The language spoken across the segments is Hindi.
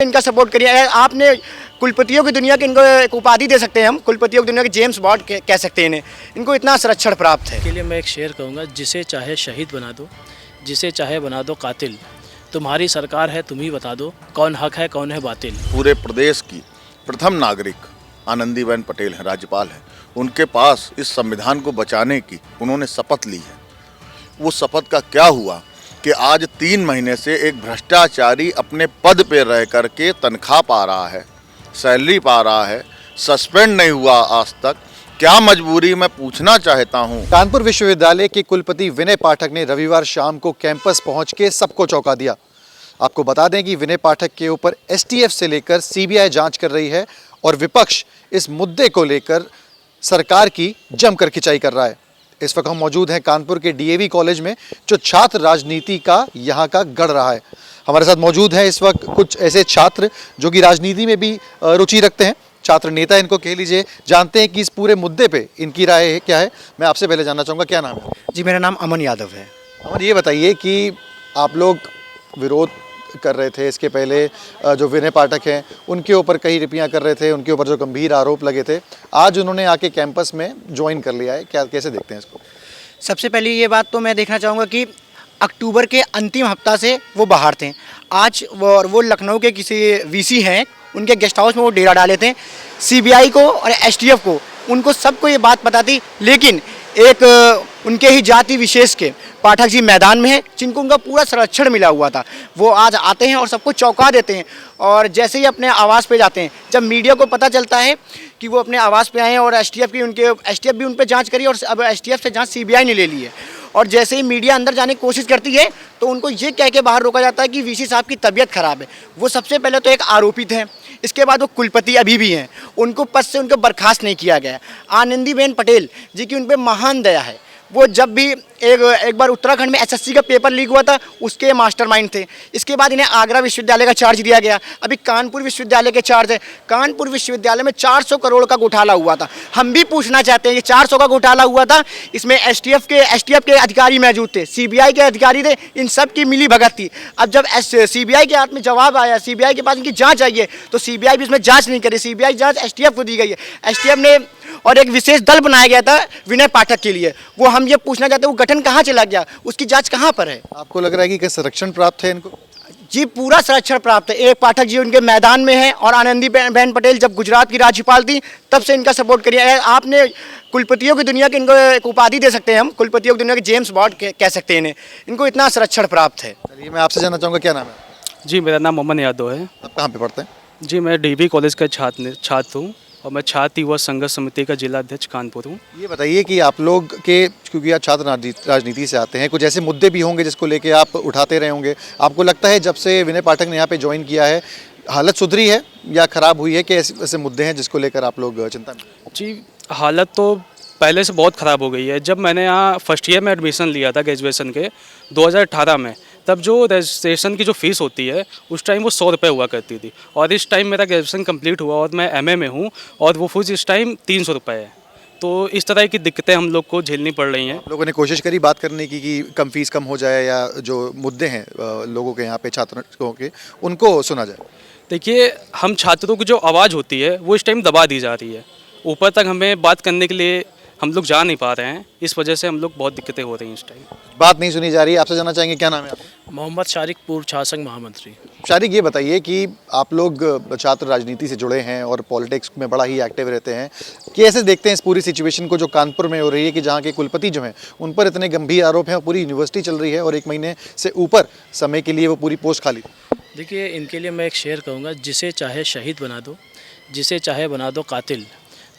इनका सपोर्ट करिए। आपने कुलपतियों की दुनिया के इनको एक उपाधि दे सकते हैं, हम कुलपतियों की दुनिया के जेम्स बॉन्ड कह सकते हैं इन्हें। इनको इतना संरक्षण प्राप्त है। के लिए मैं एक शेर कहूँगा, जिसे चाहे शहीद बना दो, जिसे चाहे बना दो कातिल, तुम्हारी सरकार है तुम ही बता दो, कौन हक है कौन है बातिल। पूरे प्रदेश की प्रथम नागरिक आनंदीबेन पटेल हैं, राज्यपाल हैं। उनके पास इस संविधान को बचाने की उन्होंने शपथ ली है। वो शपथ का क्या हुआ कि आज 3 महीने से एक भ्रष्टाचारी अपने पद पे रह करके तनख्वाह पा रहा है, सैलरी पा रहा है, सस्पेंड नहीं हुआ आज तक। क्या मजबूरी, मैं पूछना चाहता हूँ। कानपुर विश्वविद्यालय के कुलपति विनय पाठक ने रविवार शाम को कैंपस पहुंच के सबको चौंका दिया। आपको बता दें कि विनय पाठक के ऊपर एसटीएफ से लेकर सीबीआई जांच कर रही है और विपक्ष इस मुद्दे को लेकर सरकार की जमकर खिंचाई कर रहा है। इस वक्त हम मौजूद हैं कानपुर के डीएवी कॉलेज में, जो छात्र राजनीति का यहाँ का गढ़ रहा है। हमारे साथ मौजूद हैं इस वक्त कुछ ऐसे छात्र जो कि राजनीति में भी रुचि रखते हैं, छात्र नेता इनको कह लीजिए। जानते हैं कि इस पूरे मुद्दे पे इनकी राय क्या है। मैं आपसे पहले जानना चाहूँगा, क्या नाम है? जी, मेरा नाम अमन यादव है। अमन, ये बताइए कि आप लोग विरोध कर रहे थे इसके पहले, जो विनय पाठक हैं उनके ऊपर कई टिप्पणियां कर रहे थे, उनके ऊपर जो गंभीर आरोप लगे थे, आज उन्होंने आके कैंपस में ज्वाइन कर लिया है। क्या, कैसे देखते हैं इसको? सबसे पहले ये बात तो मैं देखना चाहूँगा कि अक्टूबर के अंतिम हफ्ता से वो बाहर थे। आज वो लखनऊ के किसी वीसी हैं, उनके गेस्ट हाउस में वो डेरा डाले थे। सीबीआई को और एसटीएफ को, उनको सबको ये बात पता थी, लेकिन एक उनके ही जाति विशेष के पाठक जी मैदान में है, जिनको उनका पूरा संरक्षण मिला हुआ था। वो आज आते हैं और सबको चौंका देते हैं। और जैसे ही अपने आवास पे जाते हैं, जब मीडिया को पता चलता है कि वो अपने आवास पे आए हैं और एसटीएफ भी उन पे जांच करी, और अब एसटीएफ से जांच सीबीआई ने ले ली है। और जैसे ही मीडिया अंदर जाने की कोशिश करती है तो उनको ये कह के बाहर रोका जाता है कि वीसी साहब की तबीयत खराब है। वो सबसे पहले तो एक आरोपित हैं, इसके बाद वो कुलपति अभी भी हैं, उनको पद से उनको बर्खास्त नहीं किया गया। आनंदीबेन पटेल जी की उन पर महान दया है। वो जब भी एक बार उत्तराखंड में एसएससी का पेपर लीक हुआ था, उसके मास्टरमाइंड थे। इसके बाद इन्हें आगरा विश्वविद्यालय का चार्ज दिया गया, अभी कानपुर विश्वविद्यालय के चार्ज है। कानपुर विश्वविद्यालय में 400 करोड़ का घोटाला हुआ था। हम भी पूछना चाहते हैं कि 400 का घोटाला हुआ था, इसमें एसटीएफ के अधिकारी मौजूद थे, सीबीआई के अधिकारी थे, इन सब की मिली भगत थी। अब जब सीबीआई के हाथ में जवाब आया, सीबीआई के पास इनकी जाँच आई है, तो सीबीआई भी इसमें जाँच नहीं करी। सीबीआई जाँच एसटीएफ को दी गई है। एसटीएफ ने और एक विशेष दल बनाया गया था विनय पाठक के लिए। वो हम ये पूछना चाहते हैं, वो गठन कहाँ चला गया, उसकी जांच कहाँ पर है? आपको लग रहा है कि संरक्षण प्राप्त है इनको? जी, पूरा संरक्षण प्राप्त है। एक पाठक जी उनके मैदान में है, और आनंदीबेन पटेल जब गुजरात की राज्यपाल थी तब से इनका सपोर्ट करिए। आपने कुलपतियों की दुनिया के इनको एक उपाधि दे सकते हैं, हम कुलपतियों की दुनिया के जेम्स बॉन्ड कह सकते हैं इन्हें। इनको इतना संरक्षण प्राप्त है। चलिए, मैं आपसे जानना चाहूँगा, क्या नाम है? जी, मेरा नाम अमन यादव है। आप कहाँ पे पढ़ते हैं? जी, मैं डीवी कॉलेज का छात्र हूँ और मैं छात्र युवा संघर्ष समिति का जिला अध्यक्ष कानपुर हूँ। ये बताइए कि आप लोग के, क्योंकि आप छात्र राजनीति से आते हैं, कुछ ऐसे मुद्दे भी होंगे जिसको लेके आप उठाते रहे होंगे। आपको लगता है जब से विनय पाठक ने यहाँ पे ज्वाइन किया है, हालत सुधरी है या ख़राब हुई है? कि ऐसे मुद्दे हैं जिसको लेकर आप लोग चिंता में? जी, हालत तो पहले से बहुत ख़राब हो गई है। जब मैंने यहाँ फर्स्ट ईयर में एडमिशन लिया था ग्रेजुएशन के 2018 में, तब जो रजिस्ट्रेशन की जो फ़ीस होती है उस टाइम वो 100 रुपये हुआ करती थी, और इस टाइम मेरा ग्रेजुएशन कंप्लीट हुआ और मैं एमए में हूँ और वो फीस इस टाइम 300 रुपये है। तो इस तरह की दिक्कतें हम लोग को झेलनी पड़ रही हैं। लोगों ने कोशिश करी बात करने की कि कम फीस कम हो जाए, या जो मुद्दे हैं लोगों के यहाँ पे छात्रों के, उनको सुना जाए? देखिए, हम छात्रों की जो आवाज़ होती है वो इस टाइम दबा दी जा रही है। ऊपर तक हमें बात करने के लिए हम लोग जा नहीं पा रहे हैं, इस वजह से हम लोग बहुत दिक्कतें हो रही हैं इस टाइम। बात नहीं सुनी जा रही है। आपसे जानना चाहेंगे, क्या नाम है आपका? मोहम्मद शारिक, पूर्व छात्र संघ महामंत्री। शारिक, ये बताइए कि आप लोग छात्र राजनीति से जुड़े हैं और पॉलिटिक्स में बड़ा ही एक्टिव रहते हैं, कि ऐसे देखते हैं इस पूरी सिचुएशन को जो कानपुर में हो रही है, कि जहाँ के कुलपति जो हैं उन पर इतने गंभीर आरोप हैं, और पूरी यूनिवर्सिटी चल रही है और 1 महीने से ऊपर समय के लिए वो पूरी पोस्ट खाली। देखिए, इनके लिए मैं एक शेर कहूँगा, जिसे चाहे शहीद बना दो, जिसे चाहे बना दो कातिल,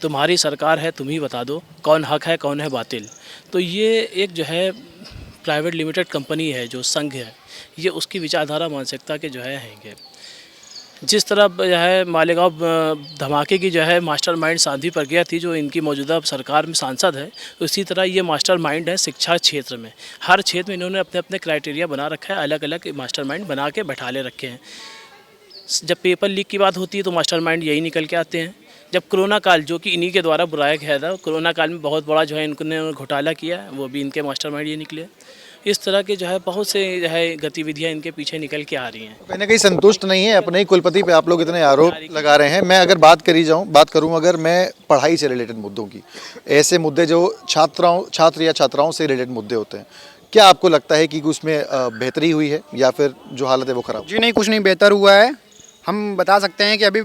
तुम्हारी सरकार है तुम ही बता दो, कौन हक है कौन है बातिल। तो ये एक जो है प्राइवेट लिमिटेड कंपनी है, जो संघ है, ये उसकी विचारधारा मानसिकता के जो है जिस तरह जो है मालेगांव धमाके की जो है मास्टरमाइंड साध्वी प्रज्ञा थी, जो इनकी मौजूदा सरकार में सांसद है, उसी तरह ये मास्टरमाइंड है शिक्षा क्षेत्र में। हर क्षेत्र में इन्होंने अपने अपने क्राइटेरिया बना रखा है, अलग अलग मास्टरमाइंड बना के बैठा ले रखे हैं। जब पेपर लीक की बात होती है तो मास्टरमाइंड यही निकल के आते हैं। जब कोरोना काल, जो कि इन्हीं के द्वारा बुलाया गया था, कोरोना काल में बहुत बड़ा जो है इन्होंने घोटाला किया, वो भी इनके मास्टरमाइंड ये निकले। इस तरह के जो है बहुत से जो है गतिविधियाँ इनके पीछे निकल के आ रही हैं। कहीं ना कहीं संतुष्ट नहीं है अपने ही कुलपति पे आप लोग इतने आरोप लगा रहे हैं। मैं अगर बात करूं अगर मैं पढ़ाई से रिलेटेड मुद्दों की, ऐसे मुद्दे जो छात्र या छात्राओं से रिलेटेड मुद्दे होते हैं, क्या आपको लगता है कि उसमें बेहतरी हुई है या फिर जो हालत है वो खराब? जी नहीं, कुछ नहीं बेहतर हुआ है। हम बता सकते हैं कि अभी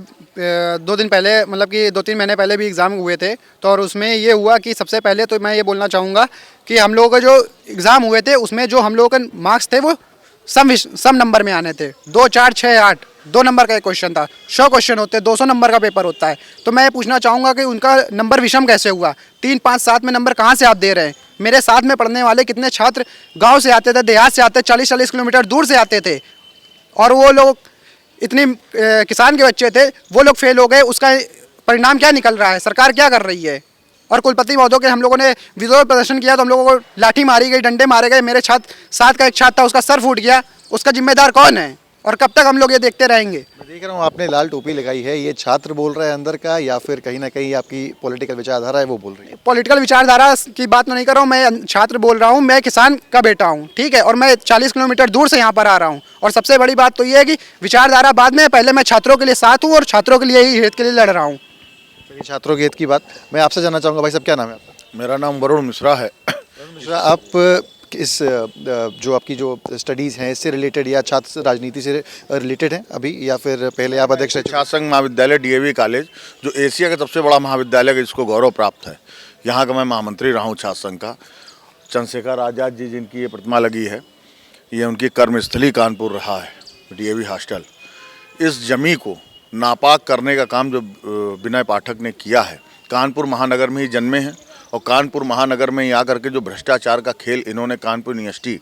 2 दिन पहले, मतलब कि 2-3 महीने पहले भी एग्ज़ाम हुए थे, तो और उसमें ये हुआ कि सबसे पहले तो मैं ये बोलना चाहूँगा कि हम लोगों के जो एग्ज़ाम हुए थे उसमें जो हम लोगों के मार्क्स थे वो सम नंबर में आने थे। 2, 4, 6, 8 2 नंबर का एक क्वेश्चन था। 100 क्वेश्चन होते, 200 नंबर का पेपर होता है। तो मैं ये पूछना चाहूँगा कि उनका नंबर विषम कैसे हुआ? 3, 5, 7 में नंबर कहाँ से आप दे रहे हैं? मेरे साथ में पढ़ने वाले कितने छात्र गाँव से आते थे, देहात से आते, 40-40 किलोमीटर दूर से आते थे, और वो लोग इतने किसान के बच्चे थे, वो लोग फेल हो गए। उसका परिणाम क्या निकल रहा है? सरकार क्या कर रही है? और कुलपति महोदय के हम लोगों ने विरोध प्रदर्शन किया तो हम लोगों को लाठी मारी गई, डंडे मारे गए। मेरे छात्र साथ का एक छात्र था, उसका सर फूट गया। उसका जिम्मेदार कौन है? और कब तक हम लोग ये देखते रहेंगे? मैं देख रहा हूँ आपने लाल टोपी लगाई है, ये छात्र बोल रहा है अंदर का या फिर कहीं ना कहीं आपकी पॉलिटिकल विचारधारा है वो बोल रही है? पॉलिटिकल विचारधारा की बात तो नहीं कर रहा हूँ, मैं छात्र बोल रहा हूँ। मैं किसान का बेटा हूँ, ठीक है, और मैं 40 किलोमीटर दूर से यहाँ पर आ रहा हूँ। और सबसे बड़ी बात तो ये है कि विचारधारा बाद में, पहले मैं छात्रों के लिए साथ हूँ और छात्रों के लिए ही हित के लिए लड़ रहा हूँ। तो ये छात्रों के हित की बात मैं आपसे जानना चाहूँगा। भाई साहब, क्या नाम है आपका? मेरा नाम वरुण मिश्रा है। मिश्रा, आप इस जो आपकी जो स्टडीज़ हैं इससे रिलेटेड या छात्र राजनीति से रिलेटेड हैं अभी, या फिर पहले आप अध्यक्ष रह चुके हैं? छात्र संघ महाविद्यालय डीएवी कॉलेज, जो एशिया का सबसे बड़ा महाविद्यालय है जिसको गौरव प्राप्त है, यहाँ का मैं महामंत्री रहा हूँ छात्र संघ का। चंद्रशेखर आज़ाद जी जिनकी ये प्रतिमा लगी है, ये उनकी कर्मस्थली कानपुर रहा है, डीएवी हॉस्टल। इस जमी को नापाक करने का काम जो विनय पाठक ने किया है, कानपुर महानगर में ही जन्मे हैं और कानपुर महानगर में ही आकर के जो भ्रष्टाचार का खेल इन्होंने कानपुर यूनिवर्सिटी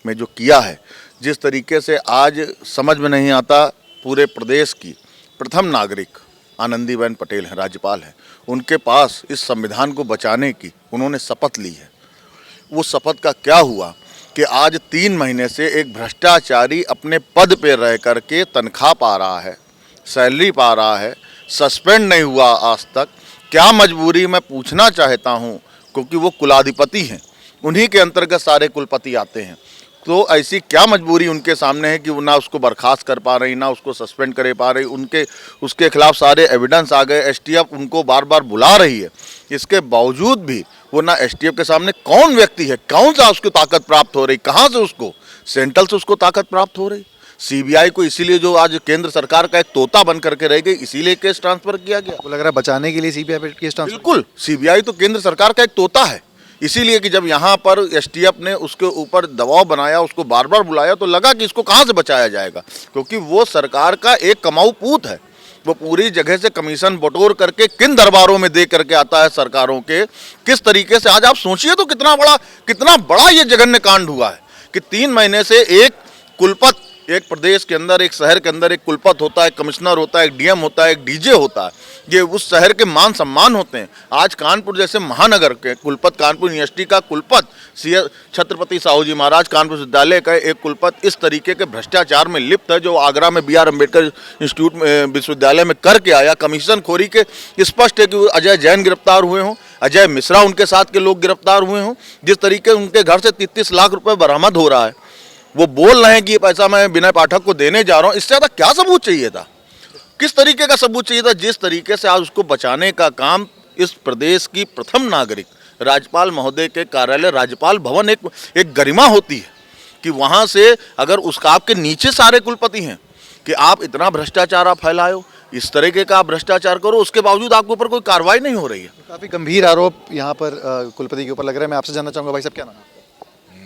में जो किया है, जिस तरीके से आज समझ में नहीं आता। पूरे प्रदेश की प्रथम नागरिक आनंदीबेन पटेल हैं, राज्यपाल हैं, उनके पास इस संविधान को बचाने की उन्होंने शपथ ली है। वो शपथ का क्या हुआ कि आज 3 महीने से एक भ्रष्टाचारी अपने पद पे रह करके तनख्वाह पा रहा है, सैलरी पा रहा है, सस्पेंड नहीं हुआ आज तक। क्या मजबूरी, मैं पूछना चाहता हूं, क्योंकि वो कुलाधिपति हैं, उन्हीं के अंतर्गत सारे कुलपति आते हैं, तो ऐसी क्या मजबूरी उनके सामने है कि वो ना उसको बर्खास्त कर पा रही, ना उसको सस्पेंड कर पा रही। उसके खिलाफ सारे एविडेंस आ गए, एसटीएफ उनको बार बार बुला रही है, इसके बावजूद भी वो ना एसटीएफ के सामने कौन व्यक्ति है, कौन सा उसको ताकत प्राप्त हो रही, कहाँ से उसको, सेंट्रल से उसको ताकत प्राप्त हो रही। सीबीआई को इसीलिए जो आज केंद्र सरकार का एक तोता बन करके रह गई, इसीलिए केस ट्रांसफर किया गया। वो लग रहा है बचाने के लिए सीबीआई पे केस ट्रांसफर? बिल्कुल, सीबीआई तो केंद्र सरकार का एक तोता है, इसीलिए कि जब यहाँ पर एसटीएफ ने उसके ऊपर दबाव बनाया, उसको बार बार बुलाया, तो लगा कि इसको कहाँ से बचाया जाएगा, क्योंकि वो सरकार का एक कमाऊ पूत है। वो पूरी जगह से कमीशन बटोर करके किन दरबारों में दे करके आता है सरकारों के, किस तरीके से। आज आप सोचिए तो कितना बड़ा ये जघन्य कांड हुआ है कि 3 महीने से एक कुलपत, एक प्रदेश के अंदर, एक शहर के अंदर एक कुलपत होता है, कमिश्नर होता है, एक डीएम होता है, एक डीजे होता है, ये उस शहर के मान सम्मान होते हैं। आज कानपुर जैसे महानगर के कुलपत, कानपुर यूनिवर्सिटी का कुलपत, छत्रपति साहू जी महाराज कानपुर विश्वविद्यालय का एक कुलपत इस तरीके के भ्रष्टाचार में लिप्त है, जो आगरा में BR अम्बेडकर इंस्टीट्यूट में विश्वविद्यालय में करके आया। कमीशन खोरी के स्पष्ट है कि अजय जैन गिरफ्तार हुए हों, अजय मिश्रा उनके साथ के लोग गिरफ्तार हुए हों, जिस तरीके उनके घर से 33 लाख रुपये बरामद हो रहा है। वो बोल रहे हैं कि ये पैसा मैं विनय पाठक को देने जा रहा हूँ, इससे ज़्यादा क्या सबूत चाहिए था? किस तरीके का सबूत चाहिए था? जिस तरीके से आज उसको बचाने का काम इस प्रदेश की प्रथम नागरिक राज्यपाल महोदय के कार्यालय, राज्यपाल भवन एक गरिमा होती है कि वहाँ से अगर उसका आपके नीचे सारे कुलपति हैं कि आप इतना भ्रष्टाचार आप फैलाओ, इस तरीके का आप भ्रष्टाचार करो, उसके बावजूद आपके ऊपर कोई कार्रवाई नहीं हो रही है। काफ़ी गंभीर आरोप यहाँ पर कुलपति के ऊपर लग रहा है। मैं आपसे जानना चाहूँगा, भाई साहब क्या नाम है?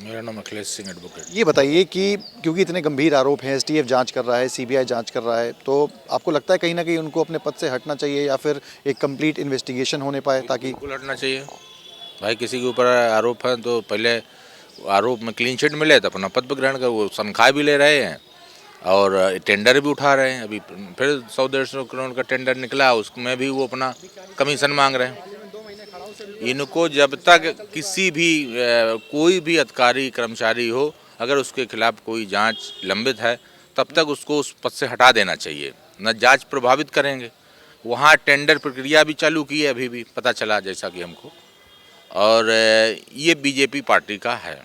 मेरा नाम अखिलेश सिंह एडवोकेट। ये बताइए कि क्योंकि इतने गंभीर आरोप हैं, एसटीएफ जांच कर रहा है, सीबीआई जांच कर रहा है, तो आपको लगता है कहीं ना कहीं उनको अपने पद से हटना चाहिए या फिर एक कंप्लीट इन्वेस्टिगेशन होने पाए, ताकि बिल्कुल हटना चाहिए भाई। किसी के ऊपर आरोप है तो पहले आरोप में क्लीन चिट मिले तो अपना पद पर ग्रहण कर। वो तनख्वाह भी ले रहे हैं और टेंडर भी उठा रहे हैं। अभी फिर 100-150 करोड़ का टेंडर निकला, उसमें भी वो अपना कमीशन मांग रहे हैं। इनको जब तक किसी भी कोई भी अधिकारी कर्मचारी हो, अगर उसके खिलाफ कोई जांच लंबित है, तब तक उसको उस पद से हटा देना चाहिए, न जांच प्रभावित करेंगे। वहाँ टेंडर प्रक्रिया भी चालू की है, अभी भी पता चला जैसा कि हमको, और ये बीजेपी पार्टी का है।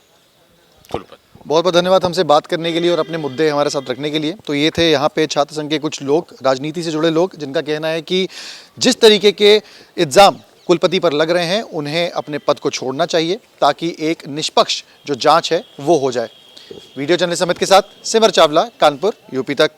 कुलपति। बहुत बहुत धन्यवाद हमसे बात करने के लिए और अपने मुद्दे हमारे साथ रखने के लिए। तो ये थे यहाँ पे छात्र संघ के कुछ लोग, राजनीति से जुड़े लोग, जिनका कहना है कि जिस तरीके के इल्ज़ाम कुलपति पर लग रहे हैं उन्हें अपने पद को छोड़ना चाहिए ताकि एक निष्पक्ष जो जांच है वो हो जाए। वीडियो जर्नलिस्ट अमित के साथ सिमर चावला, कानपुर, यूपी तक।